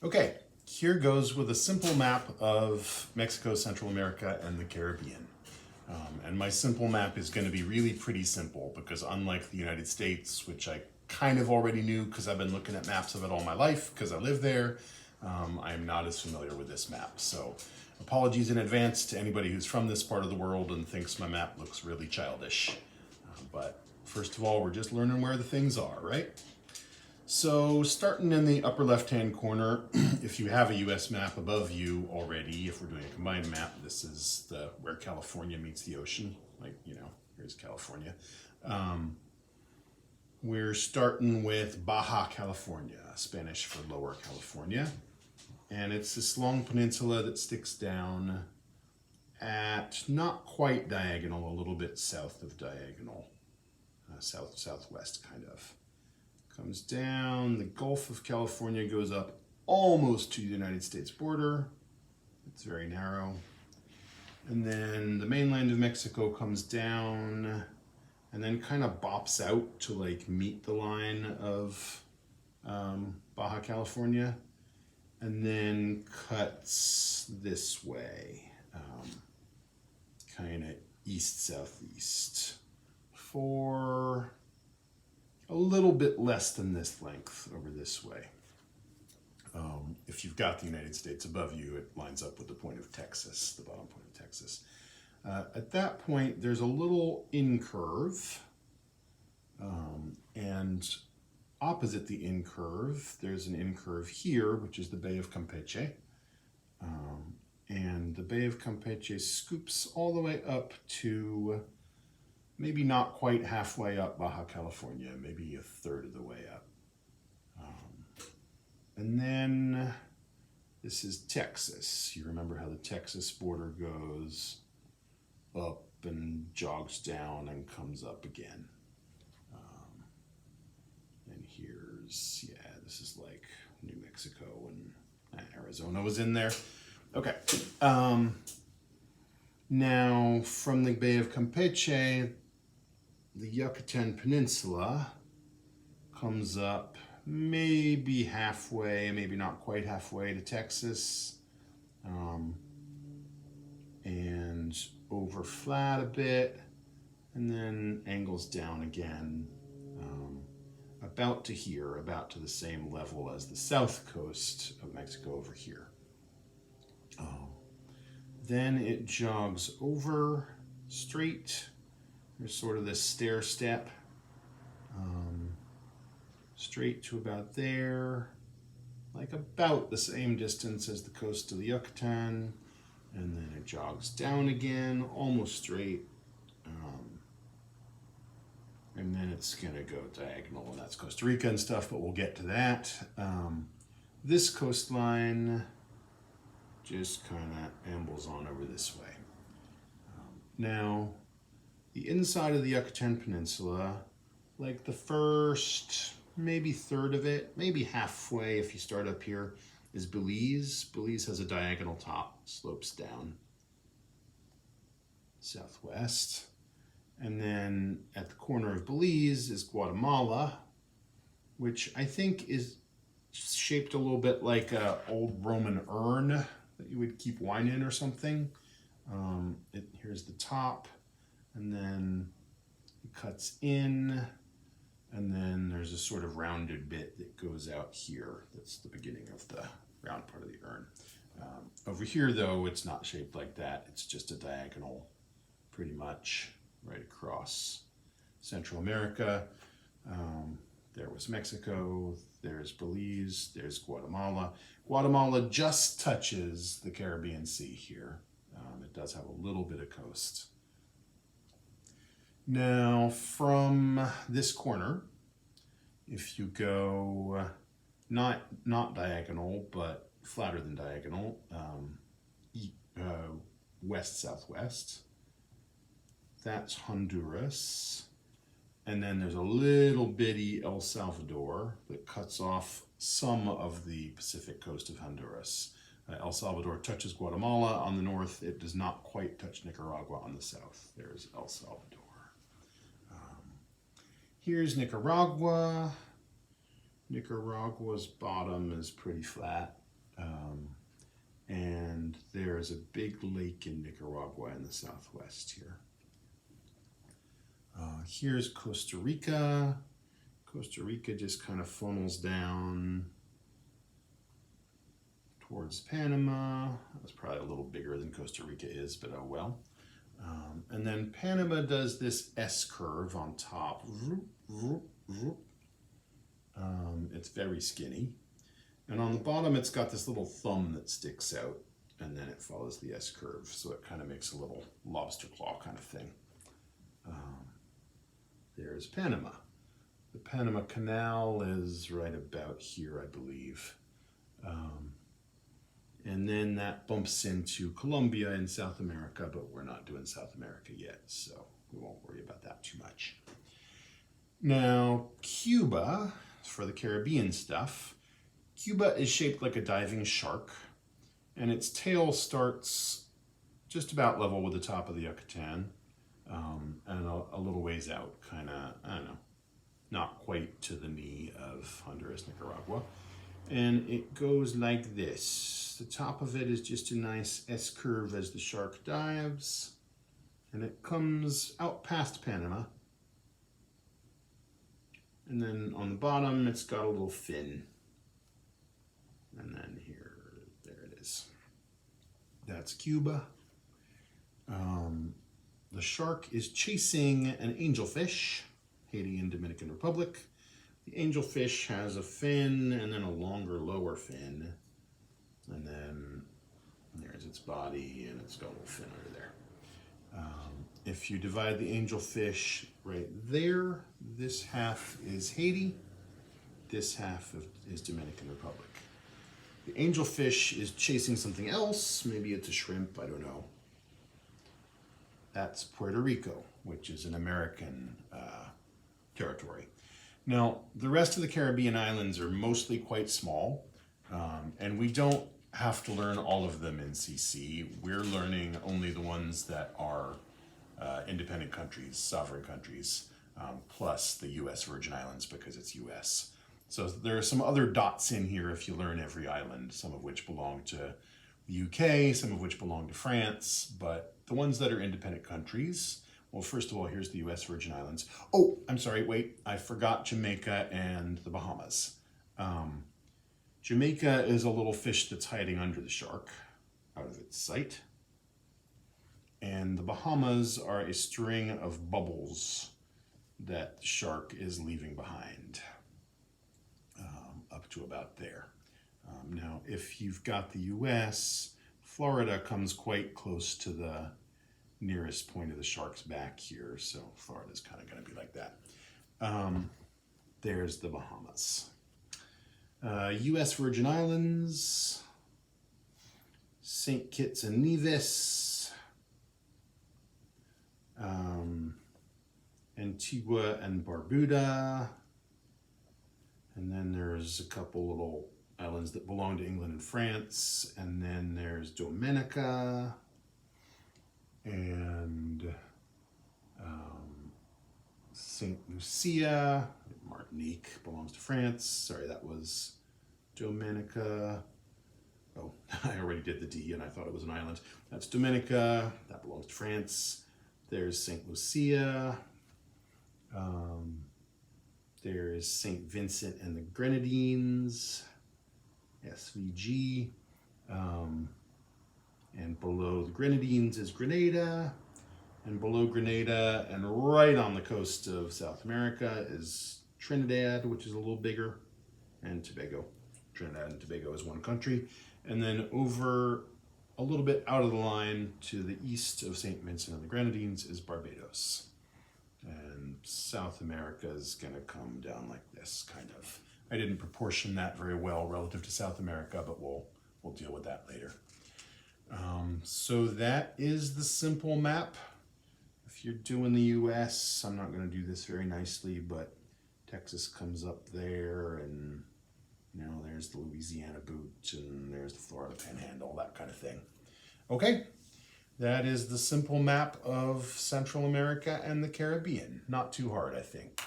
Okay, here goes with a simple map of Mexico, Central America, and the Caribbean. And my simple map is going to be really pretty simple because unlike the United States, which I kind of already knew because I've been looking at maps of it all my life because I live there, I'm not as familiar with this map. So apologies in advance to anybody who's from this part of the world and thinks my map looks really childish. But first of all, we're just learning where the things are, right? So starting in the upper left-hand corner, if you have a US map above you already, if we're doing a combined map, this is where California meets the ocean. Like, here's California. We're starting with Baja California, Spanish for Lower California. And it's this long peninsula that sticks down at not quite diagonal, a little bit south of diagonal, southwest kind of. Comes down, the Gulf of California goes up almost to the United States border. It's very narrow. And then the mainland of Mexico comes down and then kind of bops out to like meet the line of Baja California and then cuts this way, kind of east-southeast for a little bit less than this length over this way. If you've got the United States above you, it lines up with the point of Texas, the bottom point of Texas. At that point, there's a little incurve, and opposite the incurve, there's an incurve here, which is the Bay of Campeche. And the Bay of Campeche scoops all the way up to maybe not quite halfway up Baja California, maybe a third of the way up. And then this is Texas. You remember how the Texas border goes up and jogs down and comes up again. And here's, this is like New Mexico and Arizona was in there. Okay. Now from the Bay of Campeche, the Yucatan Peninsula comes up maybe halfway, maybe not quite halfway to Texas, and over flat a bit, and then angles down again, about to here, about to the same level as the south coast of Mexico over here. Then it jogs over straight. There's sort of this stair step, straight to about there, like about the same distance as the coast of the Yucatan, and then it jogs down again, almost straight, and then it's gonna go diagonal, and that's Costa Rica and stuff, but we'll get to that. This coastline just kind of ambles on over this way. Now, the inside of the Yucatan Peninsula, like the first maybe third of it, maybe halfway if you start up here, is Belize. Belize has a diagonal top, slopes down southwest. And then at the corner of Belize is Guatemala, which I think is shaped a little bit like an old Roman urn that you would keep wine in or something. Here's the top, and then it cuts in, and then there's a sort of rounded bit that goes out here. That's the beginning of the round part of the urn. Over here, though, it's not shaped like that. It's just a diagonal, pretty much, right across Central America. There was Mexico, there's Belize, there's Guatemala. Guatemala just touches the Caribbean Sea here. It does have a little bit of coast. Now, from this corner, if you go not diagonal, but flatter than diagonal, west-southwest, that's Honduras. And then there's a little bitty El Salvador that cuts off some of the Pacific coast of Honduras. El Salvador touches Guatemala on the north. It does not quite touch Nicaragua on the south. There's El Salvador. Here's Nicaragua. Nicaragua's bottom is pretty flat. And there's a big lake in Nicaragua in the southwest here. Here's Costa Rica. Costa Rica just kind of funnels down towards Panama. That's probably a little bigger than Costa Rica is, but oh well. And then Panama does this S curve on top. It's very skinny. And on the bottom, it's got this little thumb that sticks out, and then it follows the S curve. So it kind of makes a little lobster claw kind of thing. There's Panama. The Panama Canal is right about here, I believe. And then that bumps into Colombia in South America, but we're not doing South America yet, so we won't worry about that too much. Now, Cuba, for the Caribbean stuff, Cuba is shaped like a diving shark, and its tail starts just about level with the top of the Yucatan, and a little ways out, kind of, I don't know, not quite to the knee of Honduras, Nicaragua. And it goes like this. The top of it is just a nice S curve as the shark dives, and it comes out past Panama. And then on the bottom, it's got a little fin. And then here, there it is. That's Cuba. The shark is chasing an angelfish, Haiti and Dominican Republic. The angelfish has a fin and then a longer lower fin. And then there's its body, and it's got a little fin under there. If you divide the angelfish right there, this half is Haiti, this half is Dominican Republic. The angelfish is chasing something else. Maybe it's a shrimp, I don't know. That's Puerto Rico, which is an American territory. Now, the rest of the Caribbean islands are mostly quite small, and we don't have to learn all of them in CC. We're learning only the ones that are independent countries, sovereign countries, plus the U.S. Virgin Islands because it's U.S. So there are some other dots in here if you learn every island, some of which belong to the UK, some of which belong to France, but the ones that are independent countries, well, first of all, here's the U.S. Virgin Islands. Oh, I'm sorry, wait, I forgot Jamaica and the Bahamas. Jamaica is a little fish that's hiding under the shark, out of its sight. And the Bahamas are a string of bubbles that the shark is leaving behind, up to about there. Now, if you've got the U.S., Florida comes quite close to the nearest point of the shark's back here, so Florida's kind of going to be like that. There's the Bahamas. U.S. Virgin Islands, St. Kitts and Nevis, Antigua and Barbuda, and then there's a couple little islands that belong to England and France, and then there's Dominica, and St. Lucia. Martinique belongs to France. Sorry, that was Dominica. Oh, I already did the D and I thought it was an island. That's Dominica. That belongs to France. There's St. Lucia. There's St. Vincent and the Grenadines, SVG. And below the Grenadines is Grenada. And below Grenada and right on the coast of South America is Trinidad, which is a little bigger, and Tobago. Trinidad and Tobago is one country. And then over a little bit out of the line to the east of St. Vincent and the Grenadines is Barbados. And South America is going to come down like this, kind of. I didn't proportion that very well relative to South America, but we'll deal with that later. So that is the simple map. If you're doing the US, I'm not going to do this very nicely, but Texas comes up there, and you know, there's the Louisiana boot, and there's the Florida Panhandle, that kind of thing. Okay, that is the simple map of Central America and the Caribbean. Not too hard, I think.